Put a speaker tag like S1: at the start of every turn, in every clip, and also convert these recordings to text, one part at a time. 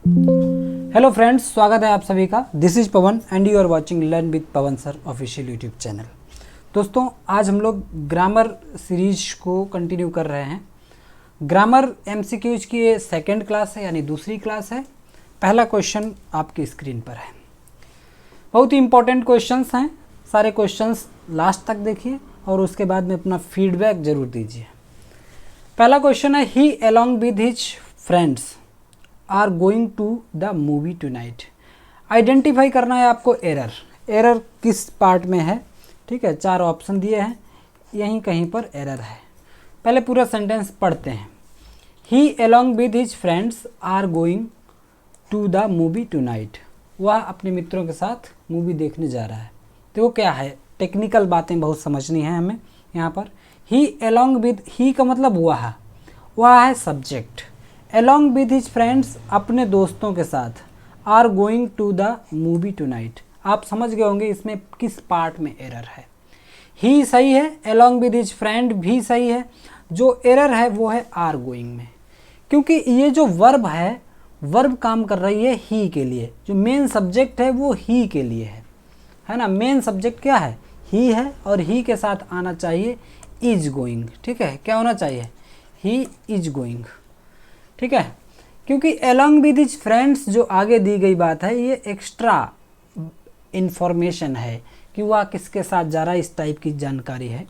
S1: Hello friends, स्वागत है आप सभी का। This is Pawan and you are watching learn with Pawan sir official YouTube channel. दोस्तों, आज हम लोग ग्रामर सीरीज को कंटिन्यू कर रहे हैं। ग्रामर एमसीक्यूज की ये सेकेंड क्लास है, यानी दूसरी क्लास है। पहला क्वेश्चन आपकी स्क्रीन पर है। बहुत ही इंपॉर्टेंट क्वेश्चंस हैं। सारे क्वेश्चंस लास्ट तक देखिए और उसके बाद में अपना फीडबैक ज़रूर दीजिए। पहला क्वेश्चन है, he along with his friends are going to the movie tonight. Identify करना है आपको एरर किस पार्ट में है। ठीक है, 4 ऑप्शन दिए हैं, यहीं कहीं पर एरर है। पहले पूरा सेंटेंस पढ़ते हैं। He along with his friends are going to the movie tonight. वह अपने मित्रों के साथ मूवी देखने जा रहा है। तो वो क्या है, टेक्निकल बातें बहुत समझनी है हमें यहाँ पर। ही अलॉन्ग विद, ही का मतलब वह है subject. Along with his friends, अपने दोस्तों के साथ। Are going to the movie tonight, आप समझ गए होंगे इसमें किस पार्ट में एरर है। ही सही है, अलॉन्ग विद हिज फ्रेंड भी सही है। जो एरर है वो है आर गोइंग में, क्योंकि ये जो वर्ब है, वर्ब काम कर रही है ही के लिए। जो मेन सब्जेक्ट है वो ही के लिए है ना। मेन सब्जेक्ट क्या है, ही है, और ही के साथ आना चाहिए इज गोइंग। ठीक है, क्या होना चाहिए, ही इज गोइंग। ठीक है, क्योंकि अलॉन्ग विद हिज फ्रेंड्स जो आगे दी गई बात है, ये एक्स्ट्रा इंफॉर्मेशन है कि वह किसके साथ जा रहा है, इस टाइप की जानकारी है।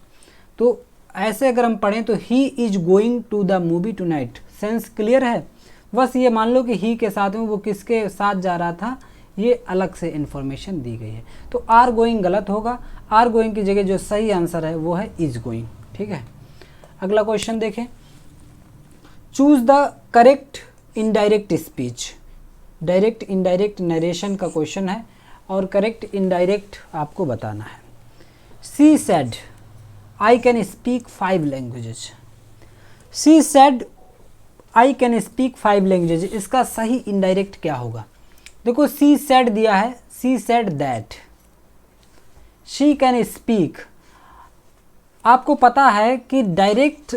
S1: तो ऐसे अगर हम पढ़ें तो he is going to the movie tonight, sense clear है। बस ये मान लो कि ही के साथ में वो किसके साथ जा रहा था, ये अलग से इंफॉर्मेशन दी गई है। तो आर गोइंग गलत होगा। आर गोइंग की जगह जो सही आंसर है वो है इज गोइंग। ठीक है, अगला क्वेश्चन देखें। Choose the correct indirect speech. Direct indirect narration का क्वेश्चन है और करेक्ट इनडायरेक्ट आपको बताना है। She said I can speak 5 languages. She said I can speak 5 languages, इसका सही इनडायरेक्ट क्या होगा। देखो, सी सेड दिया है, she said that, she can speak. आपको पता है कि डायरेक्ट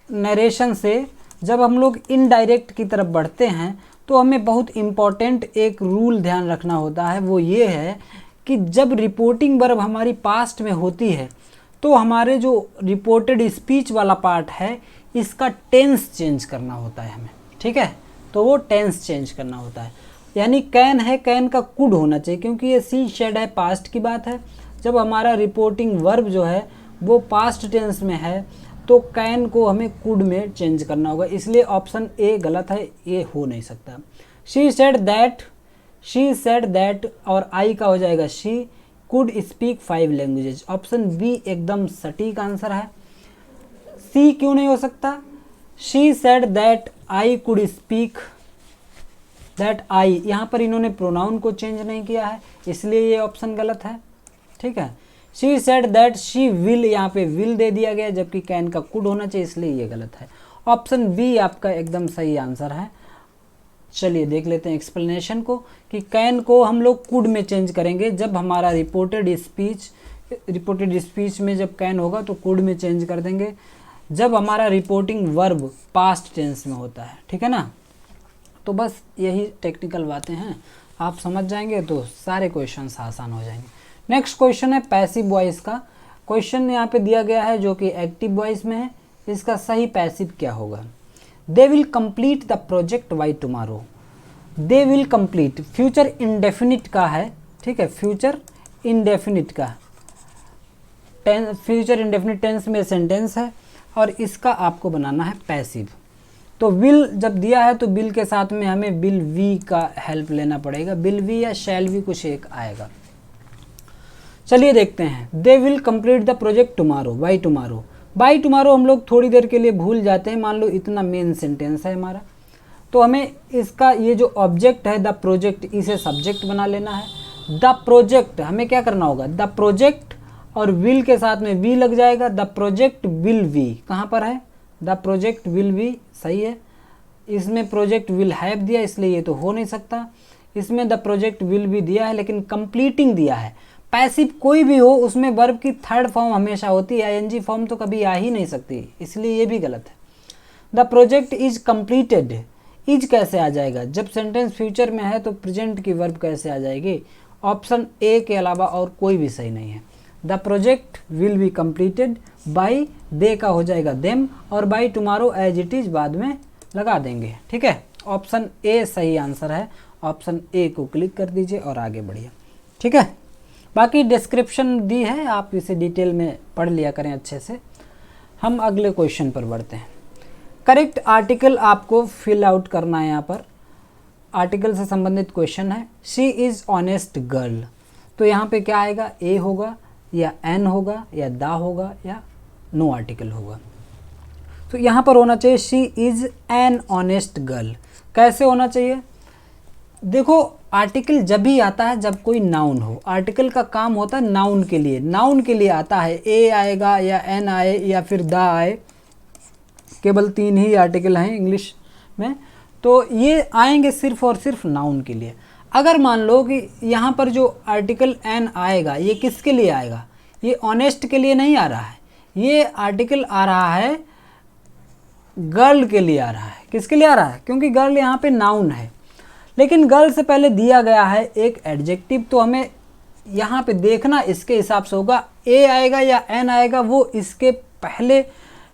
S1: नरेशन से जब हम लोग इनडायरेक्ट की तरफ बढ़ते हैं तो हमें बहुत इम्पॉर्टेंट एक रूल ध्यान रखना होता है। वो ये है कि जब रिपोर्टिंग वर्ब हमारी पास्ट में होती है तो हमारे जो रिपोर्टेड स्पीच वाला पार्ट है, इसका टेंस चेंज करना होता है हमें। ठीक है, तो वो टेंस चेंज करना होता है। यानी कैन है, कैन का कुड होना चाहिए, क्योंकि ये सी शेड है, पास्ट की बात है। जब हमारा रिपोर्टिंग वर्ब जो है वो पास्ट टेंस में है तो कैन को हमें कुड में चेंज करना होगा। इसलिए ऑप्शन ए गलत है, ये हो नहीं सकता। She said that, she said that और आई का हो जाएगा she could speak 5 languages. Option B एकदम सटीक आंसर है। सी क्यों नहीं हो सकता, she said that I could speak, that I, यहाँ पर इन्होंने प्रोनाउन को चेंज नहीं किया है, इसलिए ये ऑप्शन गलत है। ठीक है, she said that she will, यहाँ पे विल दे दिया गया जबकि कैन का कुड होना चाहिए, इसलिए ये गलत है। ऑप्शन बी आपका एकदम सही आंसर है। चलिए देख लेते हैं एक्सप्लेनेशन को, कि कैन को हम लोग कुड में चेंज करेंगे जब हमारा रिपोर्टेड स्पीच में जब कैन होगा तो कुड में चेंज कर देंगे जब हमारा रिपोर्टिंग वर्ब पास्ट टेंस में होता है। ठीक है ना, तो बस यही टेक्निकल बातें हैं, आप समझ जाएंगे तो सारे क्वेश्चंस आसान हो जाएंगे। नेक्स्ट क्वेश्चन है पैसिव वॉइस का। क्वेश्चन यहाँ पे दिया गया है जो कि एक्टिव वॉइस में है, इसका सही पैसिव क्या होगा। They will complete the project by tomorrow. They will complete future indefinite का है। ठीक है, फ्यूचर इंडेफिनिट का फ्यूचर इंडेफिनिट टेंस में सेंटेंस है और इसका आपको बनाना है पैसिव। तो विल जब दिया है तो विल के साथ में हमें विल वी का हेल्प लेना पड़ेगा। विल वी या शैल वी कुछ एक आएगा। चलिए देखते हैं। They will complete the project tomorrow by tomorrow. By tomorrow हम लोग थोड़ी देर के लिए भूल जाते हैं। मान लो इतना मेन सेंटेंस है हमारा, तो हमें इसका ये जो ऑब्जेक्ट है द प्रोजेक्ट, इसे सब्जेक्ट बना लेना है। द प्रोजेक्ट हमें क्या करना होगा, द प्रोजेक्ट और विल के साथ में वी लग जाएगा। द प्रोजेक्ट विल वी कहाँ पर है, द प्रोजेक्ट विल वी सही है। इसमें प्रोजेक्ट विल हैव दिया, इसलिए ये तो हो नहीं सकता। इसमें द प्रोजेक्ट विल भी दिया है लेकिन कंप्लीटिंग दिया है। पैसिव कोई भी हो उसमें वर्ब की थर्ड फॉर्म हमेशा होती है, आईएनजी फॉर्म तो कभी आ ही नहीं सकती, इसलिए ये भी गलत है। The project is completed is कैसे आ जाएगा? जब सेंटेंस फ्यूचर में है तो प्रेजेंट की वर्ब कैसे आ जाएगी? ऑप्शन ए के अलावा और कोई भी सही नहीं है। The project will be completed by, दे का हो जाएगा देम, और by tomorrow as it is बाद में लगा देंगे। ठीक है, ऑप्शन ए सही आंसर है। ऑप्शन ए को क्लिक कर दीजिए और आगे बढ़िए। ठीक है, बाकी डिस्क्रिप्शन दी है, आप इसे डिटेल में पढ़ लिया करें अच्छे से। हम अगले क्वेश्चन पर बढ़ते हैं। करेक्ट आर्टिकल आपको फिल आउट करना है। यहाँ पर आर्टिकल से संबंधित क्वेश्चन है। शी इज़ ऑनेस्ट गर्ल, तो यहाँ पे क्या आएगा? ए होगा या एन होगा या दा होगा या नो आर्टिकल होगा। तो यहाँ पर होना चाहिए she is an honest girl. कैसे होना चाहिए? देखो, आर्टिकल जब भी आता है जब कोई नाउन हो। आर्टिकल का काम होता है नाउन के लिए, नाउन के लिए आता है। ए आएगा या एन आए या फिर दा आए, केवल 3 ही आर्टिकल हैं इंग्लिश में, तो ये आएंगे सिर्फ और सिर्फ नाउन के लिए। अगर मान लो कि यहाँ पर जो आर्टिकल एन आएगा ये किसके लिए आएगा? ये ऑनेस्ट के लिए नहीं आ रहा है, ये आर्टिकल आ रहा है गर्ल के लिए आ रहा है। किसके लिए आ रहा है? क्योंकि गर्ल यहाँ पे नाउन है, लेकिन गर्ल से पहले दिया गया है एक एडजेक्टिव, तो हमें यहाँ पे देखना इसके हिसाब से होगा। ए आएगा या एन आएगा वो इसके पहले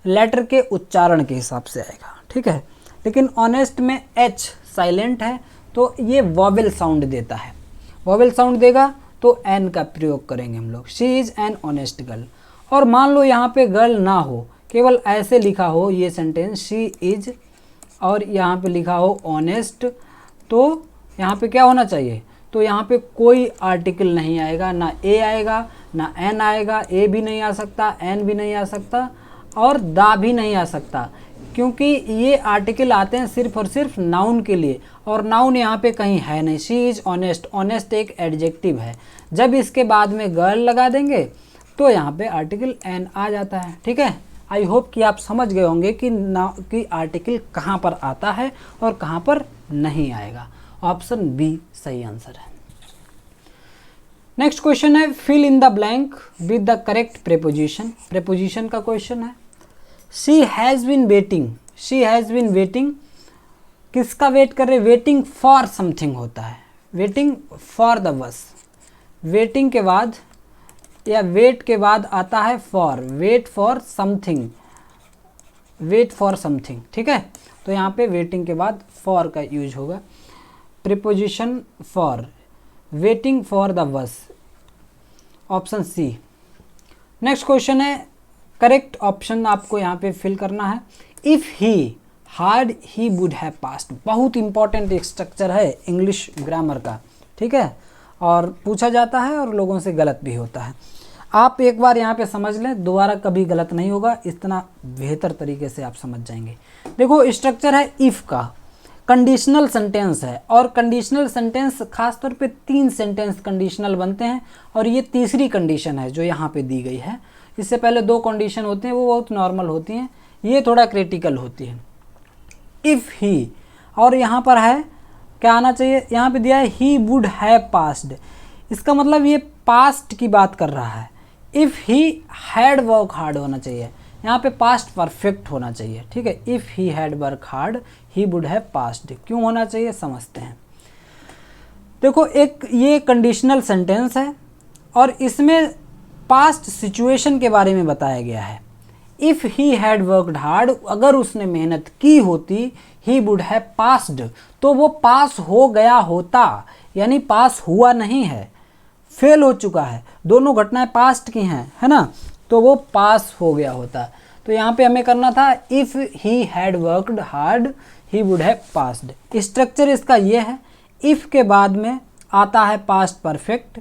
S1: लेटर के उच्चारण के हिसाब से आएगा। ठीक है, लेकिन ऑनेस्ट में एच साइलेंट है तो ये वॉवेल साउंड देता है। वॉवेल साउंड देगा तो एन का प्रयोग करेंगे हम लोग। She is an honest girl. और मान लो यहाँ पे गर्ल ना हो, केवल ऐसे लिखा हो ये सेंटेंस, शी इज़, और यहाँ पे लिखा हो ऑनेस्ट, तो यहाँ पे क्या होना चाहिए? तो यहाँ पे कोई आर्टिकल नहीं आएगा, ना ए आएगा ना एन आएगा। ए भी नहीं आ सकता, एन भी नहीं आ सकता और दा भी नहीं आ सकता, क्योंकि ये आर्टिकल आते हैं सिर्फ और सिर्फ नाउन के लिए, और नाउन यहाँ पे कहीं है नहीं। शी इज़ ऑनेस्ट, ऑनेस्ट एक एडजेक्टिव है। जब इसके बाद में गर्ल लगा देंगे तो यहाँ पे आर्टिकल एन आ जाता है। ठीक है, आई होप कि आप समझ गए होंगे कि आर्टिकल कहाँ पर आता है और कहाँ पर नहीं आएगा। ऑप्शन बी सही आंसर है। नेक्स्ट क्वेश्चन है, fill in the blank with the correct preposition. Preposition का क्वेश्चन है। She has been waiting, she has been waiting, किसका वेट कर रहे? वेटिंग फॉर समथिंग होता है, waiting for the bus. Waiting के बाद या वेट के बाद आता है for, wait for something, wait for something. ठीक है, तो यहाँ पे वेटिंग के बाद फॉर का यूज होगा। Preposition for, waiting for the bus, option C. Next question है, करेक्ट ऑप्शन आपको यहाँ पे फिल करना है। If he had he would have passed. बहुत इंपॉर्टेंट एक स्ट्रक्चर है इंग्लिश ग्रामर का। ठीक है, और पूछा जाता है और लोगों से गलत भी होता है। आप एक बार यहाँ पे समझ लें, दोबारा कभी गलत नहीं होगा, इतना बेहतर तरीके से आप समझ जाएंगे। देखो, स्ट्रक्चर है इफ़ का, कंडीशनल सेंटेंस है, और कंडीशनल सेंटेंस खासतौर पे 3 सेंटेंस कंडीशनल बनते हैं, और ये तीसरी कंडीशन है जो यहाँ पे दी गई है। इससे पहले 2 कंडीशन होती हैं, वो बहुत नॉर्मल होती हैं, ये थोड़ा क्रिटिकल होती है। इफ़ ही, और यहाँ पर है क्या आना चाहिए? यहाँ पे दिया है ही वुड हैव पास्ड, इसका मतलब ये पास्ट की बात कर रहा है। If he had work hard होना चाहिए, यहाँ पे पास्ट परफेक्ट होना चाहिए। ठीक है, if he had work hard he would have passed, क्यों होना चाहिए समझते हैं। देखो, एक ये कंडीशनल सेंटेंस है और इसमें पास्ट सिचुएशन के बारे में बताया गया है। If he had worked hard, अगर उसने मेहनत की होती, ही वुड हैव पास्ड, तो वो पास हो गया होता, यानी पास हुआ नहीं है, फेल हो चुका है। दोनों घटनाएं पास्ट की हैं, है ना, तो वो पास हो गया होता। तो यहाँ पे हमें करना था if he had worked hard he would have passed. Structure इसका ये है, इफ़ के बाद में आता है पास्ट परफेक्ट,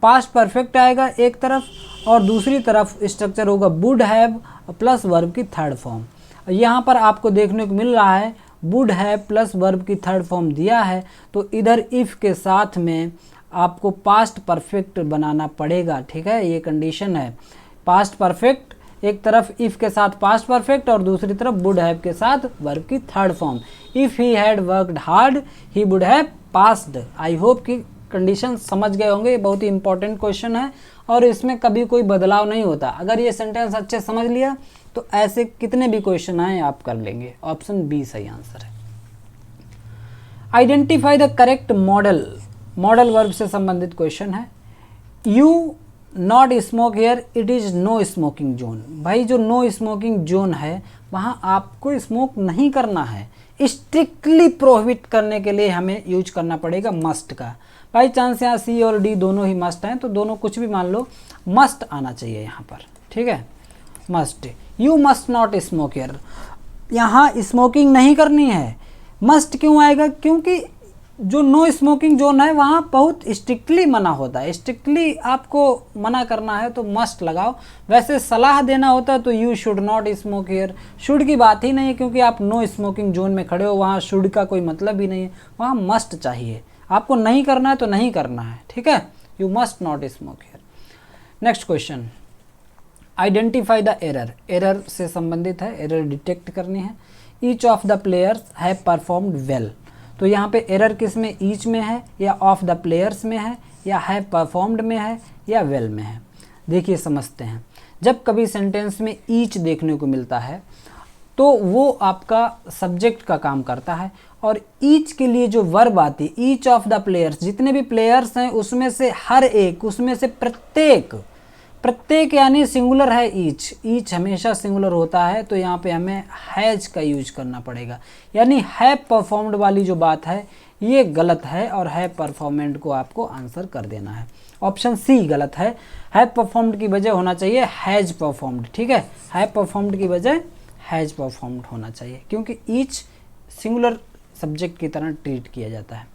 S1: पास्ट परफेक्ट आएगा एक तरफ और दूसरी तरफ स्ट्रक्चर होगा वुड हैव प्लस वर्ब की थर्ड फॉर्म। यहाँ पर आपको देखने को मिल रहा है वुड हैव प्लस वर्ब की थर्ड फॉर्म दिया है, तो इधर इफ़ के साथ में आपको पास्ट परफेक्ट बनाना पड़ेगा। ठीक है, ये कंडीशन है, पास्ट परफेक्ट एक तरफ इफ़ के साथ पास्ट परफेक्ट और दूसरी तरफ वुड हैव के साथ वर्ब की third form. If he had worked hard he would have passed. I hope कि कंडीशन समझ गए होंगे। ये बहुत ही इंपॉर्टेंट क्वेश्चन है और इसमें कभी कोई बदलाव नहीं होता। अगर ये सेंटेंस अच्छे समझ लिया तो ऐसे कितने भी क्वेश्चन आए आप कर लेंगे। ऑप्शन बी सही आंसर है। Identify the correct modal, modal verb से संबंधित क्वेश्चन है। You not smoke here, it is no smoking zone. भाई जो नो स्मोकिंग जोन है वहाँ आपको स्मोक नहीं करना है, स्ट्रिक्टली प्रोहिबिट करने के लिए हमें यूज करना पड़ेगा मस्ट का। बाई चांस यहाँ सी और डी दोनों ही मस्ट हैं तो दोनों कुछ भी मान लो, मस्ट आना चाहिए यहाँ पर, ठीक है, must. You must not smoke here, यहाँ स्मोकिंग नहीं करनी है। मस्ट क्यों आएगा? क्योंकि जो नो स्मोकिंग जोन है वहाँ बहुत स्ट्रिक्टली मना होता है, स्ट्रिक्टली आपको मना करना है तो मस्ट लगाओ। वैसे सलाह देना होता है तो you should not smoke here, should की बात ही नहीं है क्योंकि आप नो स्मोकिंग जोन में खड़े हो, वहाँ शुड का कोई मतलब ही नहीं है, वहाँ मस्ट चाहिए। आपको नहीं करना है तो नहीं करना है, ठीक है, you must not smoke here. Next question, identify the error, error से संबंधित है, एरर डिटेक्ट करनी है। Each of the players have performed well, तो यहाँ पे एरर किस में, ईच में है या ऑफ द प्लेयर्स में है या हैव परफॉर्म्ड में है या वेल में है। देखिए समझते हैं, जब कभी सेंटेंस में ईच देखने को मिलता है तो वो आपका सब्जेक्ट का काम करता है, और ईच के लिए जो वर्ब आती है, ईच ऑफ द प्लेयर्स, जितने भी प्लेयर्स हैं उसमें से हर एक, उसमें से प्रत्येक, प्रत्येक यानी सिंगुलर है ईच, ईच हमेशा सिंगुलर होता है तो यहाँ पे हमें हैज का यूज करना पड़ेगा। यानी हैव परफॉर्म्ड वाली जो बात है ये गलत है और हैव परफॉर्मेंट को आपको आंसर कर देना है। ऑप्शन सी गलत है, हैव परफॉर्म्ड की बजाय होना चाहिए हैज परफॉर्म्ड, ठीक है, हैव परफॉर्म्ड की बजाय हैज परफॉर्म्ड होना चाहिए क्योंकि ईच सिंगुलर सब्जेक्ट की तरह ट्रीट किया जाता है।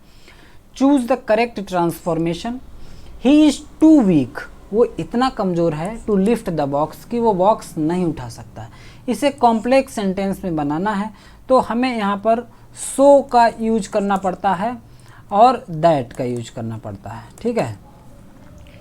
S1: Choose the correct transformation, he is too weak, वो इतना कमज़ोर है, टू लिफ्ट द बॉक्स, कि वो बॉक्स नहीं उठा सकता है। इसे कॉम्प्लेक्स सेंटेंस में बनाना है तो हमें यहाँ पर सो का यूज करना पड़ता है और दैट का यूज करना पड़ता है, ठीक है।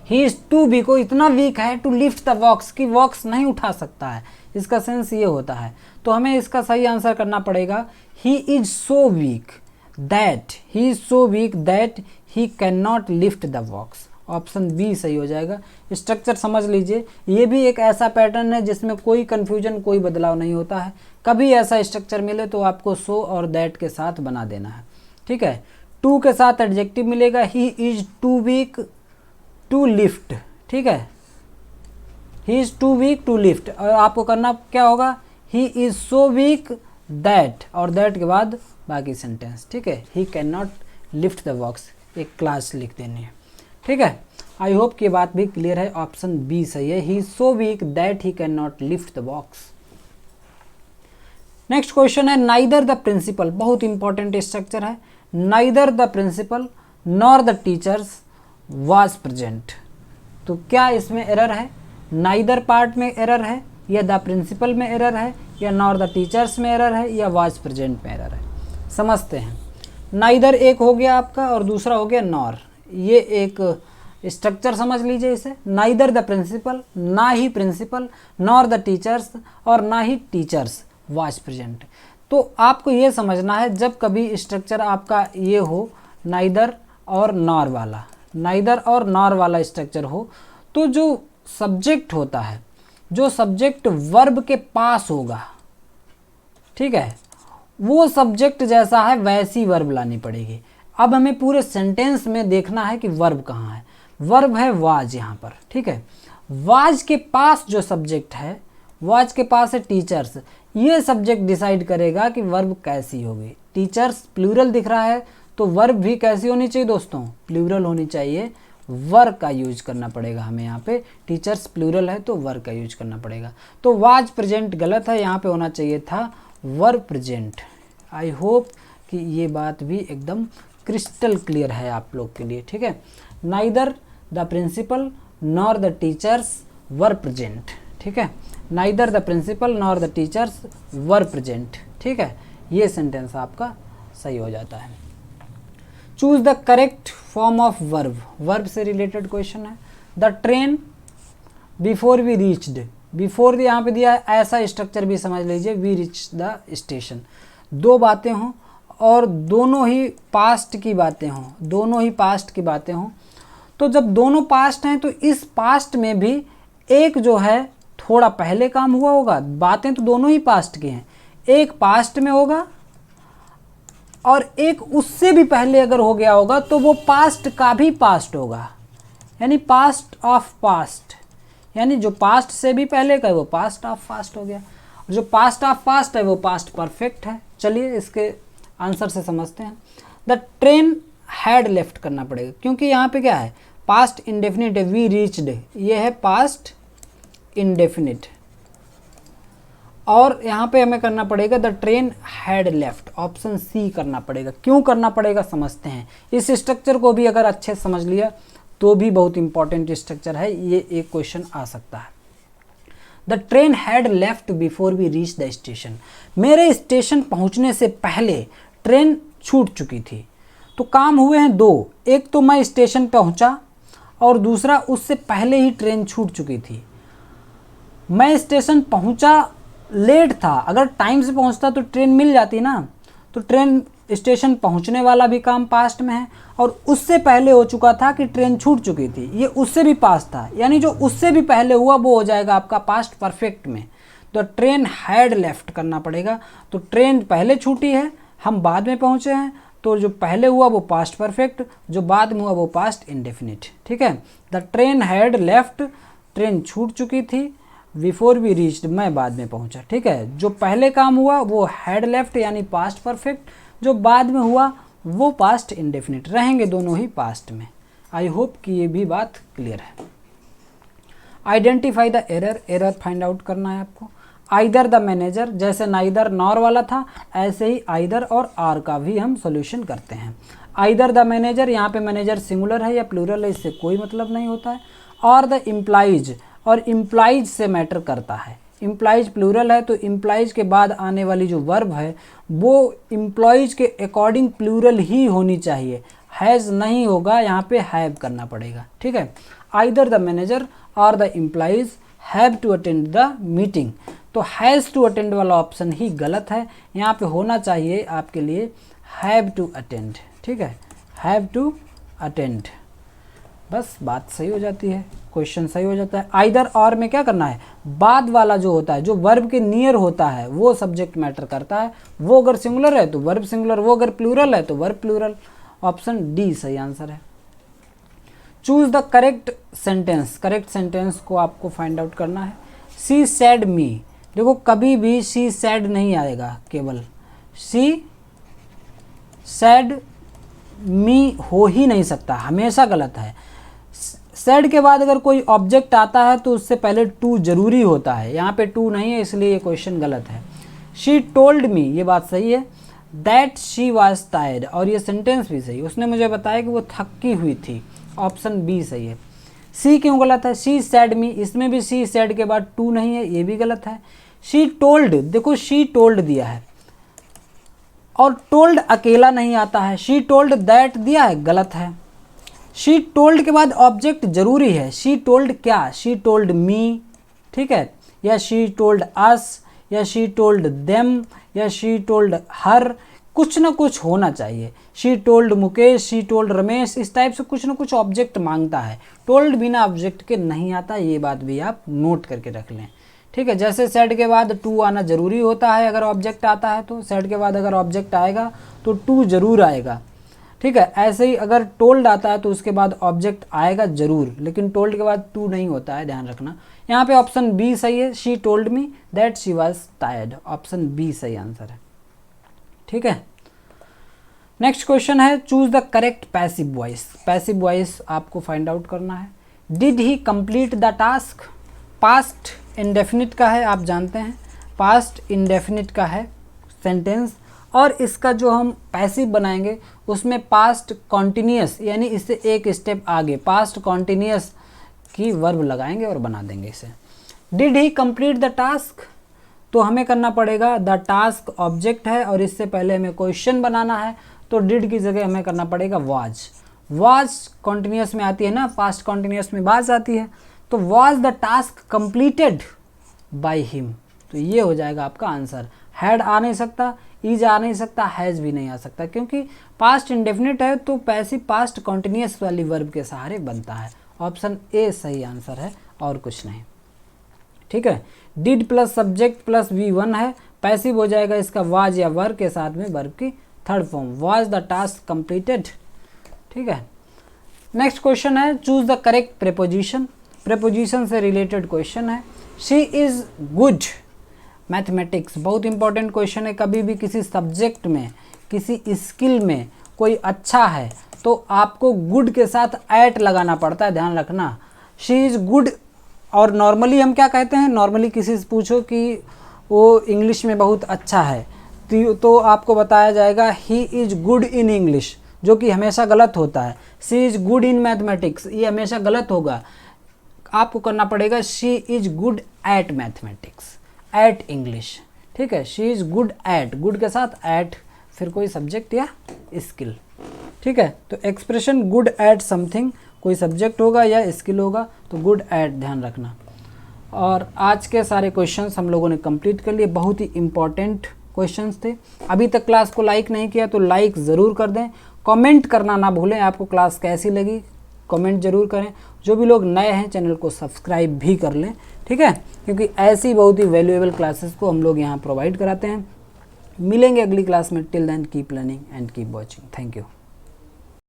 S1: ही इज़ टू वीक, वो इतना वीक है, टू लिफ्ट द बॉक्स, कि बॉक्स नहीं उठा सकता है, इसका सेंस ये होता है। तो हमें इसका सही आंसर करना पड़ेगा, he is so weak that, he is so weak that he can not lift the box. Option B सही हो जाएगा। स्ट्रक्चर समझ लीजिए, ये भी एक ऐसा पैटर्न है जिसमें कोई कन्फ्यूजन, कोई बदलाव नहीं होता है। कभी ऐसा स्ट्रक्चर मिले तो आपको सो और दैट के साथ बना देना है, ठीक है। टू के साथ एडजेक्टिव मिलेगा, he is too weak to lift, ठीक है, he is too weak to lift, और आपको करना क्या होगा, he is so weak that, और दैट के बाद बाकी सेंटेंस, ठीक है, he can not lift the box, एक क्लास लिख देनी है, ठीक है। आई होप कि बात भी क्लियर है, ऑप्शन बी सही है, he is so weak that he can not lift the box. Next question है, नाइदर द प्रिंसिपल, बहुत इंपॉर्टेंट स्ट्रक्चर है, neither the principal nor the teachers was present. तो क्या इसमें एरर है, नाइदर पार्ट में एरर है या द प्रिंसिपल में एरर है या नॉर द टीचर्स में एरर है या वाज प्रेजेंट में एरर है। समझते हैं, नाइदर एक हो गया आपका और दूसरा हो गया नॉर, ये एक स्ट्रक्चर समझ लीजिए इसे, नाइदर द प्रिंसिपल, ना ही प्रिंसिपल, नॉर द टीचर्स और ना ही टीचर्स वाज प्रेजेंट। तो आपको ये समझना है, जब कभी स्ट्रक्चर आपका ये हो नाइदर और नॉर वाला, नाइदर और नॉर वाला स्ट्रक्चर हो, तो जो सब्जेक्ट होता है, जो सब्जेक्ट वर्ब के पास होगा, ठीक है, वो सब्जेक्ट जैसा है वैसी वर्ब लानी पड़ेगी। अब हमें पूरे सेंटेंस में देखना है कि वर्ब कहाँ है। वर्ब है वाज यहाँ पर, ठीक है, वाज के पास जो सब्जेक्ट है, वाज के पास है टीचर्स, ये सब्जेक्ट डिसाइड करेगा कि वर्ब कैसी होगी। टीचर्स प्लूरल दिख रहा है तो वर्ब भी कैसी होनी चाहिए दोस्तों, प्लूरल होनी चाहिए, वर का यूज करना पड़ेगा हमें यहाँ पे, टीचर्स प्लूरल है तो वर का यूज करना पड़ेगा। तो वाज प्रेजेंट गलत है, यहाँ पे होना चाहिए था वर प्रेजेंट। आई होप कि ये बात भी एकदम क्रिस्टल क्लियर है आप लोग के लिए, ठीक है। Neither the principal nor the teachers were present, ठीक है, neither the principal nor the teachers were present, ठीक है, ये सेंटेंस आपका सही हो जाता है। Choose the correct form of verb, verb से रिलेटेड क्वेश्चन है। The train before we reached, before यहाँ पे दिया है, ऐसा स्ट्रक्चर भी समझ लीजिए, वी रीच द स्टेशन, दो बातें हों और दोनों ही पास्ट की बातें हों, दोनों ही पास्ट की बातें हों। तो जब दोनों पास्ट हैं तो इस पास्ट में भी एक जो है थोड़ा पहले काम हुआ होगा, बातें तो दोनों ही पास्ट की हैं, एक पास्ट में होगा और एक उससे भी पहले अगर हो गया होगा तो वो पास्ट का भी पास्ट होगा, यानी पास्ट ऑफ पास्ट, यानी जो पास्ट से भी पहले का है वो पास्ट ऑफ पास्ट हो गया, जो पास्ट ऑफ पास्ट है वो पास्ट परफेक्ट है। चलिए इसके आंसर से समझते हैं। द ट्रेन हैड लेफ्ट करना पड़ेगा, क्योंकि यहाँ पे क्या है, पास्ट इंडेफिनिट है, वी रीच्ड, ये है पास्ट इंडेफिनिट, और यहाँ पे हमें करना पड़ेगा the train had left, option C करना पड़ेगा। क्यों करना पड़ेगा समझते हैं। इस स्ट्रक्चर को भी अगर अच्छे से समझ लिया तो भी बहुत इंपॉर्टेंट स्ट्रक्चर है, ये एक क्वेश्चन आ सकता है। The train had left before we reach the station, मेरे स्टेशन पहुंचने से पहले ट्रेन छूट चुकी थी। तो काम हुए हैं दो, एक तो मैं स्टेशन पहुंचा और दूसरा उससे पहले ही ट्रेन छूट चुकी थी। मैं स्टेशन पहुंचा लेट था, अगर टाइम से पहुंचता तो ट्रेन मिल जाती ना, तो ट्रेन स्टेशन पहुंचने वाला भी काम पास्ट में है, और उससे पहले हो चुका था कि ट्रेन छूट चुकी थी, ये उससे भी पास्ट था, यानी जो उससे भी पहले हुआ वो हो जाएगा आपका पास्ट परफेक्ट में। तो ट्रेन हैड लेफ्ट करना पड़ेगा, तो ट्रेन पहले छूटी है, हम बाद में पहुंचे हैं, तो जो पहले हुआ वो पास्ट परफेक्ट, जो बाद में हुआ वो पास्ट इंडेफिनिट। ठीक है, the train had left, train छूट चुकी थी, बिफोर वी रीच्ड, मैं बाद में पहुंचा। ठीक है, जो पहले काम हुआ वो हैड लेफ्ट यानी पास्ट परफेक्ट, जो बाद में हुआ वो पास्ट इंडेफिनिट, रहेंगे दोनों ही पास्ट में। आई होप कि ये भी बात क्लियर है। Identify the error, error find out करना है आपको। आइदर द मैनेजर, जैसे नाइदर नॉर वाला था ऐसे ही आइदर और आर का भी हम सोल्यूशन करते हैं। आइदर द मैनेजर, यहाँ पे मैनेजर सिंगुलर है या प्लूरल है इससे कोई मतलब नहीं होता है। और द इम्प्लाइज, और इम्प्लाइज से मैटर करता है, इम्प्लाइज प्लूरल है तो इम्प्लाइज के बाद आने वाली जो वर्ब है वो इम्प्लॉइज के अकॉर्डिंग प्लूरल ही होनी चाहिए, हैज़ नहीं होगा, यहाँ पे हैव करना पड़ेगा। ठीक है, आइदर द मैनेजर और the employees have to attend the meeting, तो हैज़ टू अटेंड वाला ऑप्शन ही गलत है, यहाँ पे होना चाहिए आपके लिए हैव टू अटेंड। ठीक है, हैव टू अटेंड, बस बात सही हो जाती है, क्वेश्चन सही हो जाता है। आइदर और में क्या करना है, बाद वाला जो होता है, जो वर्ब के नियर होता है वो सब्जेक्ट मैटर करता है, वो अगर सिंगुलर है तो वर्ब सिंगुलर, वो अगर प्लूरल है तो वर्ब प्लूरल। ऑप्शन डी सही आंसर है। Choose the correct sentence, correct sentence को आपको फाइंड आउट करना है। शी सैड मी, देखो कभी भी शी सैड नहीं आएगा, केवल शी सैड मी हो ही नहीं सकता, हमेशा गलत है। सैड के बाद अगर कोई ऑब्जेक्ट आता है तो उससे पहले टू जरूरी होता है, यहाँ पे टू नहीं है इसलिए ये क्वेश्चन गलत है। शी टोल्ड मी, ये बात सही है। दैट शी वाज टायर्ड, और ये सेंटेंस भी सही, उसने मुझे बताया कि वो थकी हुई थी, ऑप्शन बी सही है। सी क्यों गलत है, शी सैड मी, इसमें भी शी सैड के बाद टू नहीं है, ये भी गलत है। शी टोल्ड, देखो शी टोल्ड दिया है और टोल्ड अकेला नहीं आता है, शी टोल्ड दैट दिया है, गलत है। शी टोल्ड के बाद ऑब्जेक्ट जरूरी है, शी टोल्ड क्या, शी टोल्ड मी, ठीक है, या शी टोल्ड अस, या शी टोल्ड देम, या शी टोल्ड हर, कुछ ना कुछ होना चाहिए। She told Mukesh, she told Ramesh, इस टाइप से कुछ ना कुछ ऑब्जेक्ट मांगता है। टोल्ड बिना ऑब्जेक्ट के नहीं आता, ये बात भी आप नोट करके रख लें। ठीक है, जैसे सेड के बाद टू आना जरूरी होता है, अगर ऑब्जेक्ट आता है तो सेड के बाद अगर ऑब्जेक्ट आएगा तो टू जरूर आएगा। ठीक है, ऐसे ही अगर टोल्ड आता है तो उसके बाद ऑब्जेक्ट आएगा जरूर, लेकिन टोल्ड के बाद टू नहीं होता है, ध्यान रखना। यहाँ पे ऑप्शन बी सही है, she told me that she was tired, option B सही आंसर है। ठीक है, नेक्स्ट क्वेश्चन है choose the correct passive voice. Passive voice आपको फाइंड आउट करना है। Did he complete the task, past indefinite का है, आप जानते हैं पास्ट इंडेफिनिट का है सेंटेंस, और इसका जो हम पैसिव बनाएंगे उसमें पास्ट कॉन्टिन्यूस, यानी इससे एक स्टेप आगे पास्ट कॉन्टिन्यूस की वर्ब लगाएंगे और बना देंगे इसे। Did he complete the task, तो हमें करना पड़ेगा द टास्क ऑब्जेक्ट है और इससे पहले हमें क्वेश्चन बनाना है, तो डिड की जगह हमें करना पड़ेगा वाज। वाज कॉन्टिन्यूस में आती है ना, पास्ट कॉन्टिन्यूस में वाज आती है, तो was the task completed by him, तो ये हो जाएगा आपका आंसर। हैड आ नहीं सकता, इज आ नहीं सकता, हैज़ भी नहीं आ सकता, क्योंकि पास्ट इंडेफिनिट है तो पैसिव पास्ट कॉन्टिन्यूस वाली वर्ब के सहारे बनता है। ऑप्शन ए सही आंसर है और कुछ नहीं। ठीक है, did plus subject plus V1 है, पैसिव हो जाएगा इसका वाज या वर के साथ में वर्ब की third form, was the task completed. ठीक है, नेक्स्ट क्वेश्चन है choose the correct preposition. Preposition से रिलेटेड क्वेश्चन है। शी इज़ गुड मैथमेटिक्स, बहुत इंपॉर्टेंट क्वेश्चन है। कभी भी किसी सब्जेक्ट में, किसी स्किल में कोई अच्छा है तो आपको गुड के साथ एट लगाना पड़ता है, ध्यान रखना। शी इज़ गुड, और नॉर्मली हम क्या कहते हैं, नॉर्मली किसी से पूछो कि वो इंग्लिश में बहुत अच्छा है तो आपको बताया जाएगा he is good in English, जो कि हमेशा गलत होता है। She is good in mathematics, ये हमेशा गलत होगा। आपको करना पड़ेगा she is good at mathematics, at English. ठीक है, she is good at, good के साथ एट, फिर कोई सब्जेक्ट या स्किल। ठीक है, तो एक्सप्रेशन गुड एट समथिंग, कोई सब्जेक्ट होगा या स्किल होगा, तो गुड एट ध्यान रखना। और आज के सारे क्वेश्चंस हम लोगों ने कंप्लीट कर लिए, बहुत ही इंपॉर्टेंट क्वेश्चंस थे। अभी तक क्लास को लाइक नहीं किया तो लाइक ज़रूर कर दें, कमेंट करना ना भूलें, आपको क्लास कैसी लगी कमेंट ज़रूर करें। जो भी लोग नए हैं चैनल को सब्सक्राइब भी कर लें, ठीक है, क्योंकि ऐसी बहुत ही वैल्यूएबल क्लासेस को हम लोग यहाँ प्रोवाइड कराते हैं। मिलेंगे अगली क्लास में, till then keep learning and keep watching. Thank you.